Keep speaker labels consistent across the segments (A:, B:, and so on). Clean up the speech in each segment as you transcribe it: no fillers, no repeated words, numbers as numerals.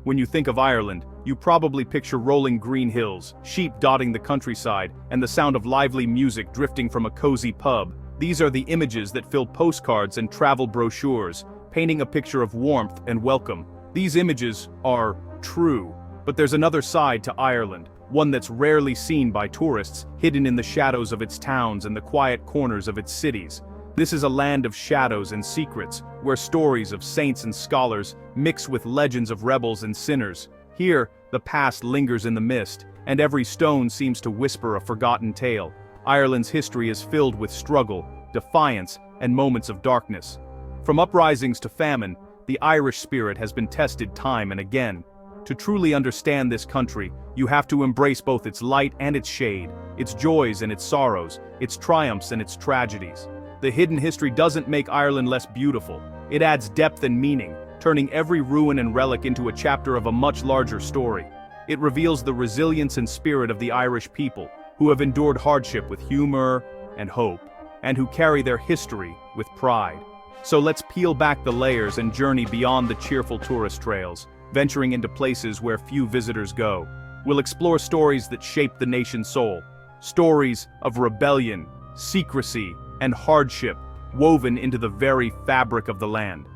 A: When you think of Ireland, you probably picture rolling green hills, sheep dotting the countryside, and the sound of lively music drifting from a cozy pub. These are the images that fill postcards and travel brochures, painting a picture of warmth and welcome. These images are true, but there's another side to Ireland, one that's rarely seen by tourists, hidden in the shadows of its towns and the quiet corners of its cities. This is a land of shadows and secrets, where stories of saints and scholars mix with legends of rebels and sinners. Here, the past lingers in the mist, and every stone seems to whisper a forgotten tale. Ireland's history is filled with struggle, defiance, and moments of darkness. From uprisings to famine, the Irish spirit has been tested time and again. To truly understand this country, you have to embrace both its light and its shade, its joys and its sorrows, its triumphs and its tragedies. The hidden history doesn't make Ireland less beautiful. It adds depth and meaning, turning every ruin and relic into a chapter of a much larger story. It reveals the resilience and spirit of the Irish people, who have endured hardship with humor and hope, and who carry their history with pride. So let's peel back the layers and journey beyond the cheerful tourist trails, venturing into places where few visitors go. We'll explore stories that shape the nation's soul, stories of rebellion, secrecy, and hardship woven into the very fabric of the land.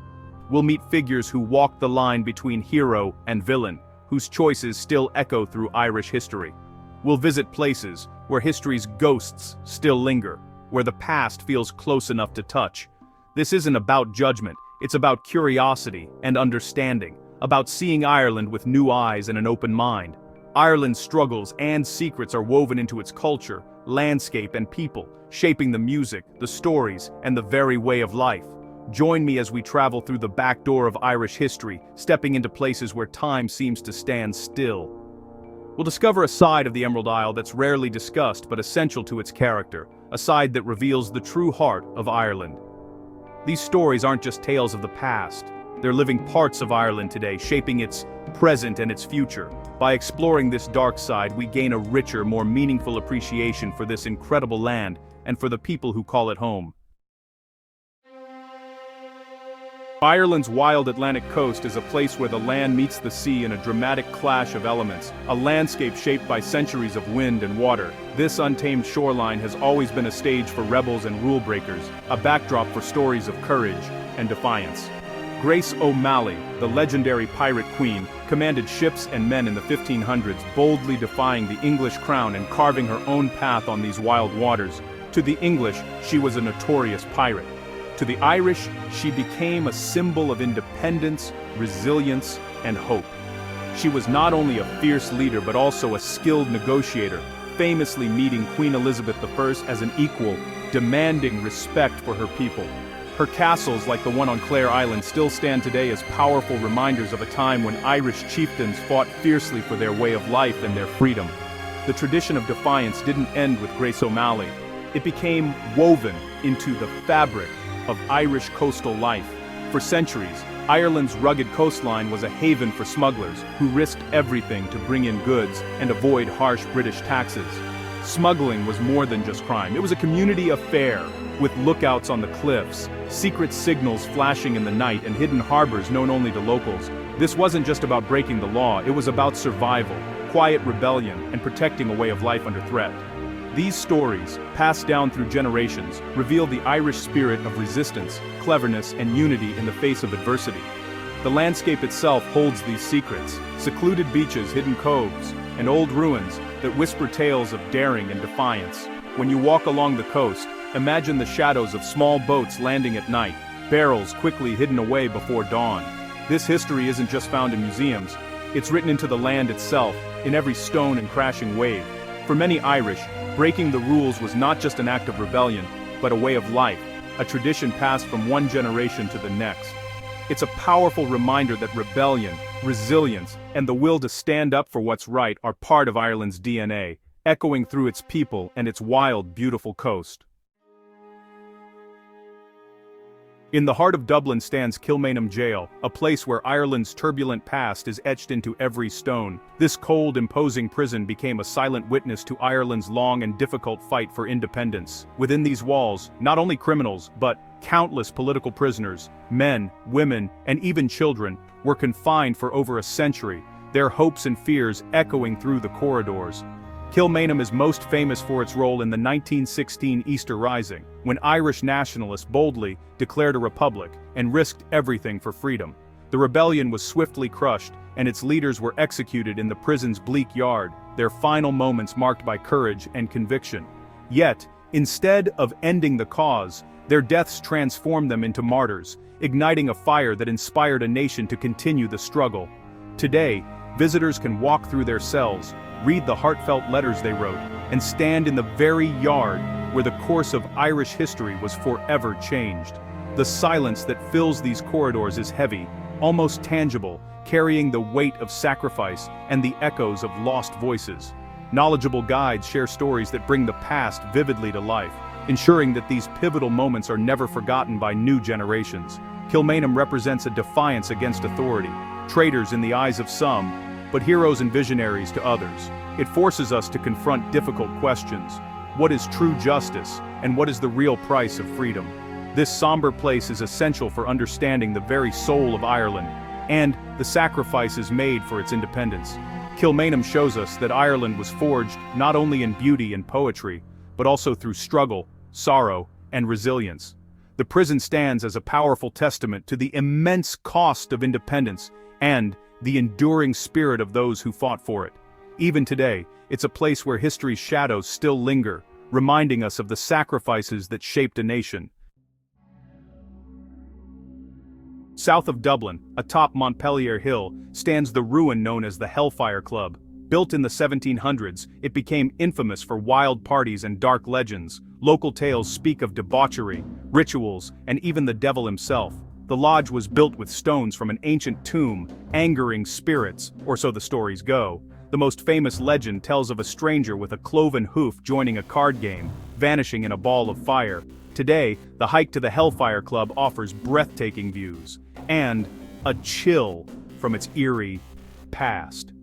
A: We'll meet figures who walk the line between hero and villain, whose choices still echo through Irish history. We'll visit places where history's ghosts still linger, where the past feels close enough to touch. This isn't about judgment, it's about curiosity and understanding, about seeing Ireland with new eyes and an open mind. Ireland's struggles and secrets are woven into its culture, landscape, and people, shaping the music, the stories, and the very way of life. Join me as we travel through the back door of Irish history, stepping into places where time seems to stand still. We'll discover a side of the Emerald Isle that's rarely discussed but essential to its character, a side that reveals the true heart of Ireland. These stories aren't just tales of the past. They're living parts of Ireland today, shaping its present and its future. By exploring this dark side, we gain a richer, more meaningful appreciation for this incredible land and for the people who call it home. Ireland's wild Atlantic coast is a place where the land meets the sea in a dramatic clash of elements, a landscape shaped by centuries of wind and water. This untamed shoreline has always been a stage for rebels and rule breakers, a backdrop for stories of courage and defiance. Grace O'Malley, the legendary pirate queen, commanded ships and men in the 1500s, boldly defying the English crown and carving her own path on these wild waters. To the English, she was a notorious pirate. To the Irish, she became a symbol of independence, resilience, and hope. She was not only a fierce leader but also a skilled negotiator, famously meeting Queen Elizabeth I as an equal, demanding respect for her people. Her castles, like the one on Clare Island, still stand today as powerful reminders of a time when Irish chieftains fought fiercely for their way of life and their freedom. The tradition of defiance didn't end with Grace O'Malley. It became woven into the fabric of Irish coastal life. For centuries, Ireland's rugged coastline was a haven for smugglers who risked everything to bring in goods and avoid harsh British taxes. Smuggling was more than just crime. It was a community affair, with lookouts on the cliffs, secret signals flashing in the night, and hidden harbors known only to locals. This wasn't just about breaking the law, it was about survival, quiet rebellion, and protecting a way of life under threat. These stories, passed down through generations, reveal the Irish spirit of resistance, cleverness, and unity in the face of adversity. The landscape itself holds these secrets: secluded beaches, hidden coves, and old ruins that whisper tales of daring and defiance. When you walk along the coast, imagine the shadows of small boats landing at night, barrels quickly hidden away before dawn. This history isn't just found in museums, it's written into the land itself, in every stone and crashing wave. For many Irish, breaking the rules was not just an act of rebellion, but a way of life, a tradition passed from one generation to the next. It's a powerful reminder that rebellion, resilience, and the will to stand up for what's right are part of Ireland's DNA, echoing through its people and its wild, beautiful coast. In the heart of Dublin stands Kilmainham Jail, a place where Ireland's turbulent past is etched into every stone. This cold, imposing prison became a silent witness to Ireland's long and difficult fight for independence. Within these walls, not only criminals, but Countless political prisoners, men, women, and even children, were confined for over a century, their hopes and fears echoing through the corridors. Kilmainham is most famous for its role in the 1916 Easter Rising, when Irish nationalists boldly declared a republic and risked everything for freedom. The rebellion was swiftly crushed, and its leaders were executed in the prison's bleak yard, their final moments marked by courage and conviction. Yet, instead of ending the cause, their deaths transformed them into martyrs, igniting a fire that inspired a nation to continue the struggle. Today, visitors can walk through their cells, read the heartfelt letters they wrote, and stand in the very yard where the course of Irish history was forever changed. The silence that fills these corridors is heavy, almost tangible, carrying the weight of sacrifice and the echoes of lost voices. Knowledgeable guides share stories that bring the past vividly to life, ensuring that these pivotal moments are never forgotten by new generations. Kilmainham represents a defiance against authority, traitors in the eyes of some, but heroes and visionaries to others. It forces us to confront difficult questions. What is true justice, and what is the real price of freedom? This somber place is essential for understanding the very soul of Ireland, and the sacrifices made for its independence. Kilmainham shows us that Ireland was forged not only in beauty and poetry, but also through struggle, sorrow, and resilience. The prison stands as a powerful testament to the immense cost of independence and the enduring spirit of those who fought for it. Even today, it's a place where history's shadows still linger, reminding us of the sacrifices that shaped a nation. South of Dublin, atop Montpellier Hill, stands the ruin known as the Hellfire Club. Built in the 1700s, it became infamous for wild parties and dark legends. Local tales speak of debauchery, rituals, and even the devil himself. The lodge was built with stones from an ancient tomb, angering spirits, or so the stories go. The most famous legend tells of a stranger with a cloven hoof joining a card game, vanishing in a ball of fire. Today, the hike to the Hellfire Club offers breathtaking views, and a chill from its eerie past.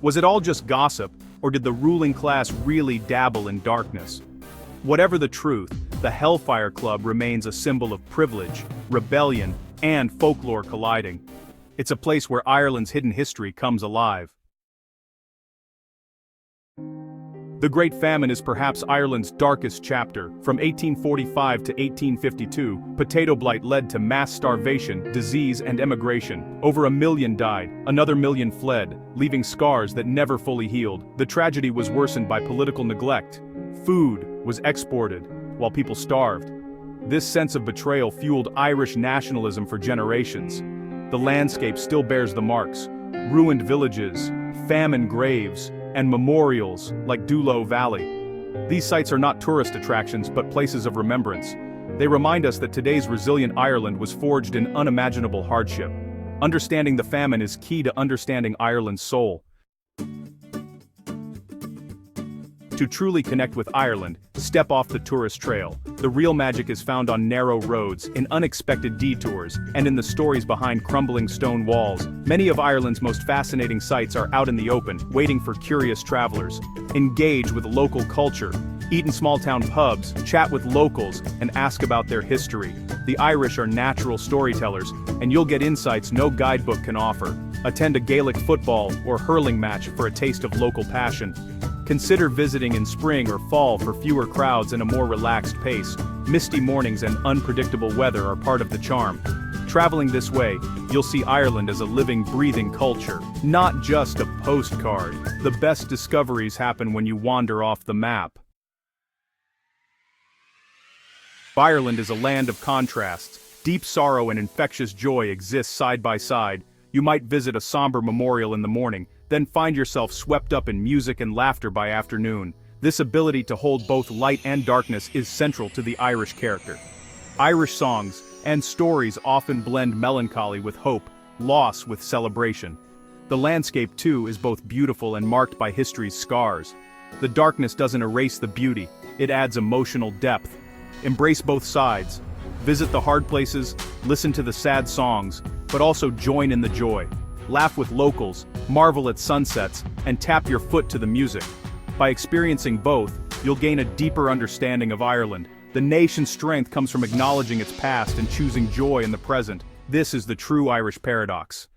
A: Was it all just gossip, or did the ruling class really dabble in darkness? Whatever the truth, the Hellfire Club remains a symbol of privilege, rebellion, and folklore colliding. It's a place where Ireland's hidden history comes alive. The Great Famine is perhaps Ireland's darkest chapter. From 1845 to 1852, potato blight led to mass starvation, disease, and emigration. Over 1 million died, another 1 million fled, leaving scars that never fully healed. The tragedy was worsened by political neglect. Food was exported, while people starved. This sense of betrayal fueled Irish nationalism for generations. The landscape still bears the marks: ruined villages, famine graves, and memorials like Dulo Valley. These sites are not tourist attractions but places of remembrance. They remind us that today's resilient Ireland was forged in unimaginable hardship. Understanding the famine is key to understanding Ireland's soul. To truly connect with Ireland, step off the tourist trail. The real magic is found on narrow roads, in unexpected detours, and in the stories behind crumbling stone walls. Many of Ireland's most fascinating sites are out in the open, waiting for curious travelers. Engage with local culture. Eat in small-town pubs, chat with locals, and ask about their history. The Irish are natural storytellers, and you'll get insights no guidebook can offer. Attend a Gaelic football or hurling match for a taste of local passion. Consider visiting in spring or fall for fewer crowds and a more relaxed pace. Misty mornings and unpredictable weather are part of the charm. Traveling this way, you'll see Ireland as a living, breathing culture, not just a postcard. The best discoveries happen when you wander off the map. Ireland is a land of contrasts. Deep sorrow and infectious joy exist side by side. You might visit a somber memorial in the morning, then find yourself swept up in music and laughter by afternoon. This ability to hold both light and darkness is central to the Irish character. Irish songs and stories often blend melancholy with hope, loss with celebration. The landscape, too, is both beautiful and marked by history's scars. The darkness doesn't erase the beauty, it adds emotional depth. Embrace both sides. Visit the hard places, listen to the sad songs, but also join in the joy. Laugh with locals, marvel at sunsets, and tap your foot to the music. By experiencing both, you'll gain a deeper understanding of Ireland, The nation's strength comes from acknowledging its past and choosing joy in the present. This is the true Irish paradox.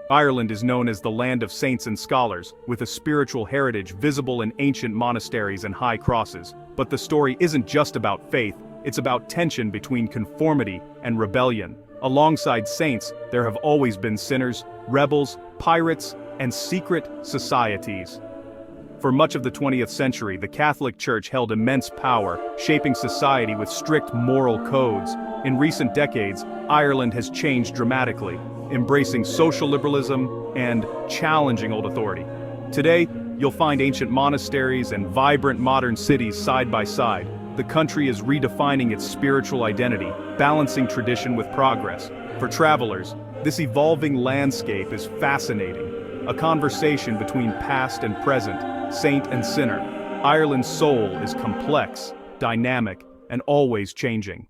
A: Ireland is known as the land of saints and scholars, with a spiritual heritage visible in ancient monasteries and high crosses. But the story isn't just about faith, it's about tension between conformity and rebellion. Alongside saints, there have always been sinners, rebels, pirates, and secret societies. For much of the 20th century, the Catholic Church held immense power, shaping society with strict moral codes. In recent decades, Ireland has changed dramatically, embracing social liberalism and challenging old authority. Today, you'll find ancient monasteries and vibrant modern cities side by side. The country is redefining its spiritual identity, balancing tradition with progress. For travelers, this evolving landscape is fascinating, a conversation between past and present, saint and sinner. Ireland's soul is complex, dynamic, and always changing.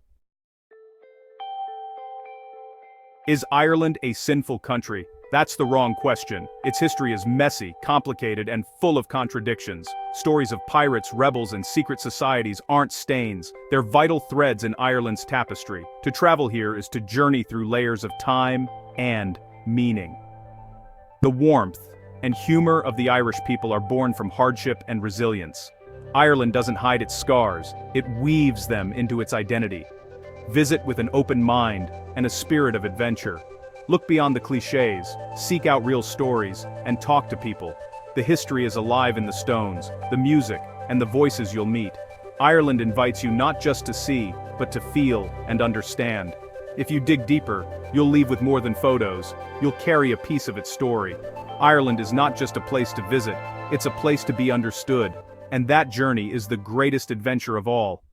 A: Is Ireland a sinful country? That's the wrong question. Its history is messy, complicated, and full of contradictions. Stories of pirates, rebels, and secret societies aren't stains. They're vital threads in Ireland's tapestry. To travel here is to journey through layers of time and meaning. The warmth and humor of the Irish people are born from hardship and resilience. Ireland doesn't hide its scars, it weaves them into its identity. Visit with an open mind and a spirit of adventure. Look beyond the cliches, seek out real stories, and talk to people. The history is alive in the stones, the music, and the voices you'll meet. Ireland invites you not just to see, but to feel and understand. If you dig deeper, you'll leave with more than photos. You'll carry a piece of its story. Ireland is not just a place to visit, it's a place to be understood. And that journey is the greatest adventure of all.